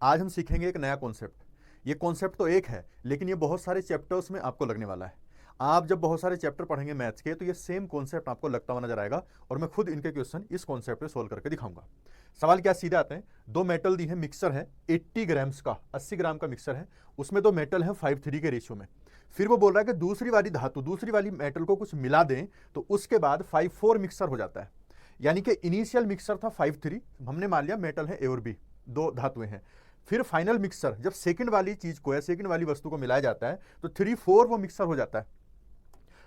आज हम सीखेंगे एक नया कॉन्सेप्ट। ये कॉन्सेप्ट तो एक है, लेकिन ये बहुत सारे चैप्टर्स में आपको लगने वाला है। आप जब बहुत सारे चैप्टर पढ़ेंगे मैथ्स के, तो ये सेम कॉन्सेप्ट आपको लगता हुआ नजर आएगा और मैं खुद इनके क्वेश्चन इस कॉन्सेप्ट पे सोल्व करके दिखाऊंगा। सवाल क्या सीधे आते हैं। दो मेटल दी है, मिक्सर है 80 ग्राम्स का, 80 ग्राम का मिक्सर है, उसमें दो मेटल है 5:3 के रेशियो में। फिर वो बोल रहा है कि दूसरी वाली धातु, दूसरी वाली मेटल को कुछ मिला दें तो उसके बाद 5:4 मिक्सर हो जाता है। यानी कि इनिशियल मिक्सर था 5:3, हमने मान लिया मेटल है ए और बी, दो धातुएं हैं। फिर फाइनल मिक्सर जब सेकंड वाली चीज को या सेकंड वाली वस्तु को मिलाया जाता है तो 3:4 वो मिक्सर हो जाता है।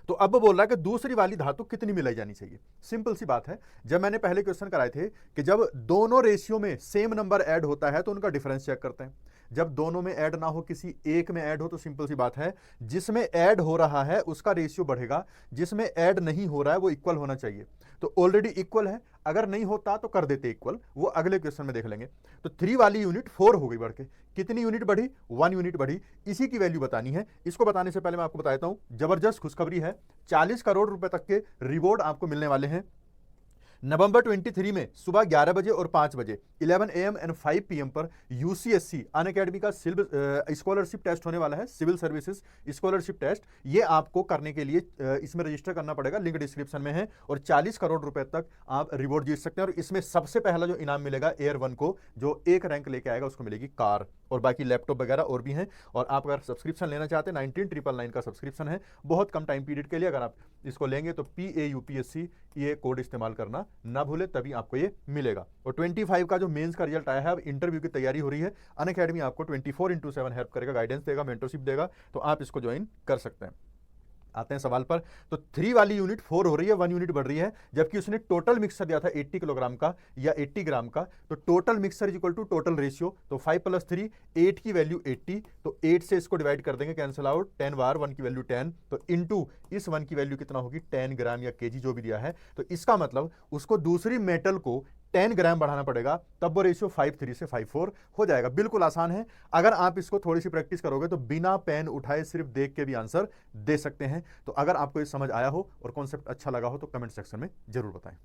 तो अब वो बोल रहा है कि दूसरी वाली धातु कितनी मिलाई जानी चाहिए। सिंपल सी बात है, जब मैंने पहले क्वेश्चन कराए थे कि जब दोनों रेशियो में सेम नंबर ऐड होता है तो उनका डिफरेंस चेक करते हैं। जब दोनों में ऐड ना हो, किसी एक में ऐड हो, तो सिंपल सी बात है जिसमें ऐड हो रहा है उसका रेशियो बढ़ेगा, जिसमें ऐड नहीं हो रहा है वो इक्वल होना चाहिए। तो ऑलरेडी इक्वल है, अगर नहीं होता तो कर देते इक्वल, वो अगले क्वेश्चन में देख लेंगे। तो 3 वाली यूनिट 4 हो गई बढ़ के, कितनी यूनिट बढ़ी? 1 यूनिट बढ़ी। इसी की वैल्यू बतानी है। इसको बताने से पहले मैं आपको बताता हूं, जबरदस्त खुशखबरी है, 40 करोड़ रुपए तक के रिवॉर्ड आपको मिलने वाले हैं नवंबर 23 में सुबह 11 बजे और 5 बजे 11 AM एंड 5 PM पर यूसीएससी अनअकैडमी का स्कॉलरशिप टेस्ट होने वाला है, सिविल सर्विसेज स्कॉलरशिप टेस्ट। ये आपको करने के लिए इसमें रजिस्टर करना पड़ेगा, लिंक डिस्क्रिप्शन में है, और 40 करोड़ रुपए तक आप रिवॉर्ड जीत सकते हैं। और इसमें सबसे पहला जो इनाम मिलेगा एयर 1 को, जो एक रैंक लेके आएगा उसको मिलेगी कार, और बाकी लैपटॉप वगैरह और भी हैं। और आप अगर सब्सक्रिप्शन लेना चाहते हैं 19,999 का सब्सक्रिप्शन है, बहुत कम टाइम पीरियड के लिए। अगर आप इसको लेंगे तो PAUPSC ये कोड इस्तेमाल करना ना भूले, तभी आपको ये मिलेगा। और 25 का जो मेंस का रिजल्ट आया है, अब इंटरव्यू की तैयारी हो रही है। अनअकैडमी आपको 24/7 हेल्प करेगा, गाइडेंस देगा, मेंटरशिप देगा, तो आप इसको ज्वाइन कर सकते हैं। आते हैं सवाल पर। तो 3 वाली यूनिट 4 हो रही है, 1 यूनिट बढ़ रही है, जबकि उसने टोटल मिक्सर दिया था 80 किलोग्राम का या 80 ग्राम का। तो total mixture is equal to total ratio, तो 5 + 3 8 की वैल्यू 80, तो 8 से इसको डिवाइड कर देंगे, कैंसिल आउट, 10 बार 1 की वैल्यू 10, तो इनटू इस 1 की वैल्यू कितना होगी 10 ग्राम या केजी जो भी दिया है। तो इसका मतलब उसको दूसरी मेटल को 10 ग्राम बढ़ाना पड़ेगा, तब वो रेशियो 5:3 से 5:4 हो जाएगा। बिल्कुल आसान है, अगर आप इसको थोड़ी सी प्रैक्टिस करोगे तो बिना पेन उठाए सिर्फ देख के भी आंसर दे सकते हैं। तो अगर आपको ये समझ आया हो और कॉन्सेप्ट अच्छा लगा हो तो कमेंट सेक्शन में जरूर बताएं।